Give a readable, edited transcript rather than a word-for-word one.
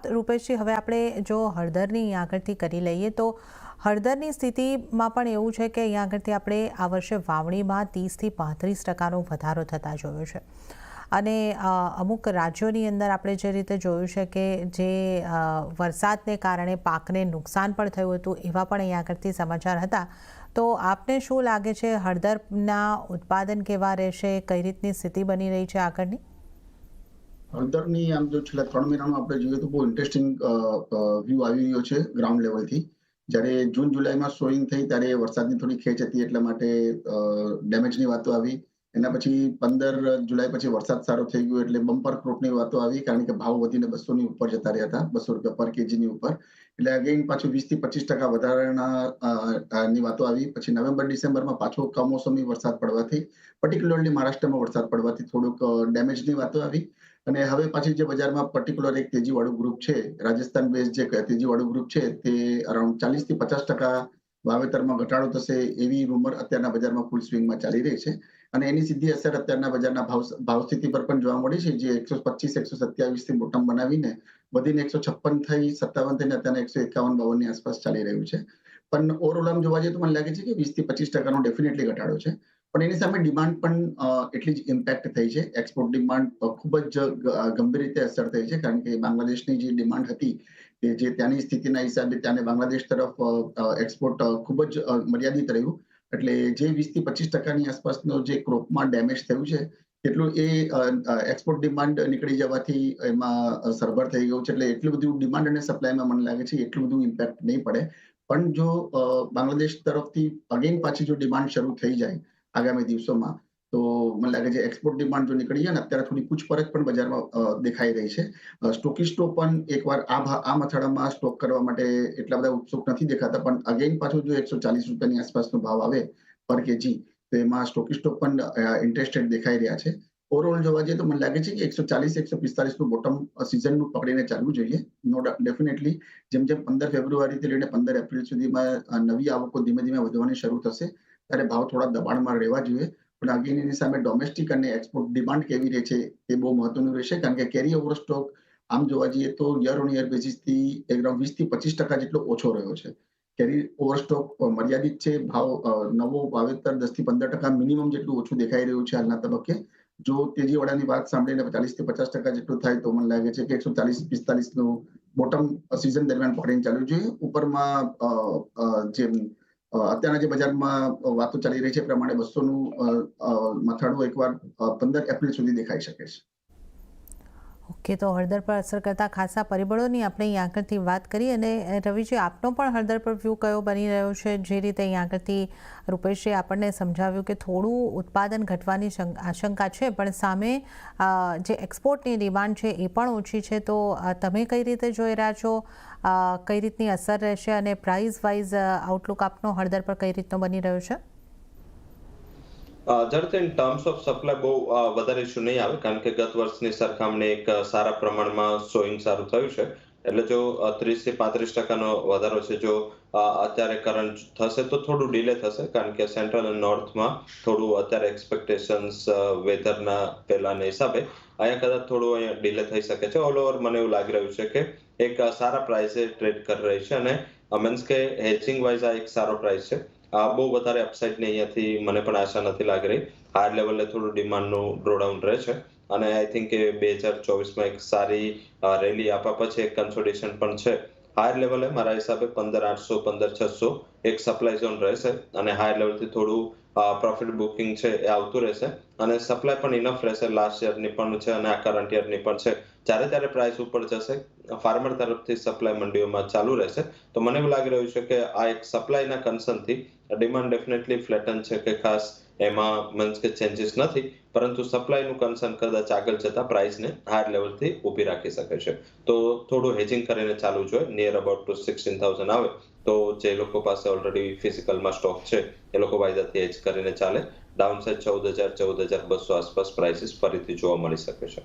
રૂપેશજી, હવે આપણે જો હળદરની અહીં આગળથી કરી લઈએ તો હળદરની સ્થિતિમાં પણ એવું છે કે અહીં આગળથી આપણે આ વર્ષે વાવણીમાં 30 થી 35% વધારો થતા જોયો છે અને અમુક રાજ્યોની અંદર આપણે જે રીતે જોયું છે કે જે વરસાદને કારણે પાકને નુકસાન પણ થયું હતું એવા પણ અહીં આગળથી સમાચાર હતા. તો આપને શું લાગે છે, હળદરના ઉત્પાદન કેવા રહેશે, કઈ રીતની સ્થિતિ બની રહી છે આગળની? હળદરની આમ જો છેલ્લા 3 મહિનામાં આપણે જોઈએ તો બહુ ઇન્ટરેસ્ટિંગ વ્યૂ આવી રહ્યો છે ગ્રાઉન્ડ લેવલથી. જ્યારે જૂન જુલાઈમાં સોઈંગ થઈ ત્યારે વરસાદની થોડી ખેંચ હતી, એટલા માટે ડેમેજની વાતો આવી. એના પછી 15 જુલાઈ પછી વરસાદ સારો થઈ ગયો એટલે બમ્પર ક્રોપની વાતો આવી, કારણ કે ભાવ વધીને 200 ની ઉપર જતા રહ્યા હતા, 200 રૂપિયા પર કેજીની ઉપર. એટલે અગેન પાછું 20 થી 25% વધારાના ની વાતો આવી. પછી નવેમ્બર ડિસેમ્બરમાં પાછો કમોસમી વરસાદ પડવાથી, પર્ટિક્યુલરલી મહારાષ્ટ્રમાં વરસાદ પડવાથી થોડુંક ડેમેજની વાતો આવી. અને હવે પાછી જે બજારમાં પર્ટિક્યુલર એક તેજીવાળું ગ્રુપ છે, રાજસ્થાન બેઝ જે તેજીવાળું ગ્રુપ છે, તે અરાઉન્ડ 40 થી 50% વાવેતરમાં ઘટાડો થશે એવી રૂમર અત્યારના બજારમાં ફૂલ સ્વિંગમાં ચાલી રહી છે. અને એની સીધી અસર અત્યારના બજારના ભાવ સ્થિતિ પર પણ જોવા મળી છે, જે 125-127 થી બોટમ બનાવીને વધીને 156 થઈ 57 થઈને અત્યારે 151-52 ની આસપાસ ચાલી રહ્યું છે. પણ ઓવરઓલ આમ જોવા જઈએ તો મને લાગે છે કે 20 થી 25% ડેફિનેટલી ઘટાડો છે. પણ એની સામે ડિમાન્ડ પણ એટલી જ ઇમ્પેક્ટ થઈ છે. એક્સપોર્ટ ડિમાન્ડ ખૂબ જ ગંભીર રીતે અસર થઈ છે, કારણ કે બાંગ્લાદેશની જે ડિમાન્ડ હતી કે જે ત્યાંની સ્થિતિના હિસાબે ત્યાંને બાંગ્લાદેશ તરફ એક્સપોર્ટ ખૂબ જ મર્યાદિત રહ્યું. એટલે જે 20 થી 25%ની આસપાસનો જે ક્રોપમાં ડેમેજ થયું છે, એટલું એ એક્સપોર્ટ ડિમાન્ડ નીકળી જવાથી એમાં સરભર થઈ ગયું છે. એટલે એટલું બધું ડિમાન્ડ અને સપ્લાયમાં મને લાગે છે એટલું બધું ઇમ્પેક્ટ નહીં પડે. પણ જો બાંગ્લાદેશ તરફથી અગેન પાછી જો ડિમાન્ડ શરૂ થઈ જાય આગામી દિવસોમાં, તો મને લાગે છે એક્સપોર્ટ ડિમાન્ડ જો નીકળી જાય ને, અત્યારે થોડી પૂછપરછ પણ બજારમાં દેખાઈ રહી છે. સ્ટોકિસ્ટો પણ એકવાર આ મથાળામાં સ્ટોક કરવા માટે એટલા બધા ઉત્સુક નથી દેખાતા, પણ અગેન પાછું જો 140 રૂપિયાની આસપાસનો ભાવ આવે પર કેજી, તો એમાં સ્ટોકિસ્ટો પણ ઇન્ટરેસ્ટેડ દેખાઈ રહ્યા છે. ઓવરઓલ જોવા જઈએ તો મને લાગે છે કે 140-145 નું બોટમ સિઝનનું પકડીને ચાલવું જોઈએ. નો ડેફિનેટલી જેમ જેમ 15 ફેબ્રુઆરીથી લઈને 15 એપ્રિલ સુધીમાં નવી આવકો ધીમે ધીમે વધવાની શરૂ થશે, ત્યારે ભાવ થોડા દબાણમાં રહેવા જોઈએ. પણ અગેન એની સામે ડોમેસ્ટિક અને એક્સપોર્ટ ડિમાન્ડ કેવી રહે છે તે બહુ મહત્વનું રહેશે, કારણ કે કેરી ઓવર સ્ટોક આમ જોવા જઈએ તો યર ઓન યર બેસિસથી અરાઉન્ડ 20 થી 25% જેટલો ઓછો રહ્યો છે. કેરી ઓવર સ્ટોક મર્યાદિત છે. ભાવ નવો વાવેતર 10 થી 15% મિનિમમ જેટલું ઓછું દેખાઈ રહ્યું છે હાલના તબક્કે. જો તેજીવાળાની વાત સાંભળીને 40 થી 50% જેટલું થાય તો મને લાગે છે કે 140-45 નું બોટમ સિઝન દરમિયાન પકડીને ચાલવું જોઈએ. ઉપરમાં જે અત્યારના જે બજારમાં વાતો ચાલી રહી છે એ પ્રમાણે 200 નું મથાળું એકવાર 15 એપ્રિલ સુધી દેખાઈ શકે છે. ઓકે, તો હળદર પર અસર કરતા ખાસા પરિબળોની આપણે અહીં આગળથી વાત કરી. અને રવિજી, આપનો પણ હળદર પર વ્યૂ કયો બની રહ્યો છે? જે રીતે અહીં આગળથી રૂપેશે આપણને સમજાવ્યું કે થોડું ઉત્પાદન ઘટવાની આશંકા છે, પણ સામે જે એક્સપોર્ટની ડિમાન્ડ છે એ પણ ઓછી છે. તો તમે કઈ રીતે જોઈ રહ્યા છો, કઈ રીતની અસર રહેશે અને પ્રાઇસ વાઇઝ આઉટલુક આપનો હળદર પર કઈ રીતનો બની રહ્યો છે? જ્યારે ઇન ટર્મ્સ ઓફ સપ્લાય બહુ વધારે ઇસ્યુ નહીં આવે, કારણ કે ગત વર્ષની સરખામણી એક સારા પ્રમાણમાં સોઈંગ સારું થયું છે. એટલે જો 30 થી 35%નો વધારો છે, જો અત્યારે કરંટ થશે તો થોડું ડિલે થશે, કારણ કે સેન્ટ્રલ અને નોર્થમાં થોડું અત્યારે એક્સપેક્ટેશન્સ વેધરના પહેલાના હિસાબે અહીંયા કદાચ થોડું અહીંયા ડિલે થઈ શકે છે. ઓલ ઓવર મને એવું લાગી રહ્યું છે કે એક સારા પ્રાઇસે ટ્રેડ કરી રહી છે, અને મીન્સ કે હેજિંગ વાઇઝ આ એક સારો પ્રાઇસ છે. બહુ વધારે અપસાઇડની અહીંયાથી મને પણ આશા નથી લાગી રહી. હાયર લેવલે થોડું ડિમાન્ડનું ડ્રોડાઉન રહે છે, અને આઈ થિંક કે 2024માં એક સારી રેલી આપવા પછી એક કન્સોલિડેશન પણ છે. હાયર લેવલે મારા હિસાબે 15,800 15,600 એક સપ્લાય ઝોન રહેશે, અને હાયર લેવલથી થોડું પ્રોફિટ બુકિંગ છે એ આવતું રહેશે, અને સપ્લાય પણ ઇનફ રહેશે. લાસ્ટ યરની પણ છે અને આ કરંટ યરની પણ છે. જ્યારે પ્રાઇસ ઉપર જશે, ફાર્મર તરફથી સપ્લાય મંડીઓમાં ચાલુ રહેશે, તો મને એવું લાગી રહ્યું છે કે આ એક સપ્લાયના કન્સર્નથી ડિમાન્ડ ડેફિનેટલી ફ્લેટન છે, કે ખાસ એમાં મીન્સ કે ચેન્જીસ નથી, પરંતુ સપ્લાયનું કન્સર્ન કદાચ આગળ જતા પ્રાઇસને હાયર લેવલથી ઊભી રાખી શકે છે. તો થોડું હેજિંગ કરીને ચાલવું જોઈએ. નિયર અબાઉટ ટુ 16,000 આવે તો જે લોકો પાસે ઓલરેડી ફિઝિકલમાં સ્ટોક છે એ લોકો વાયદાથી હેજ કરીને ચાલે. ડાઉનસાઇડ 14,000 14,200 આસપાસ પ્રાઇસીસ ફરીથી જોવા મળી શકે છે.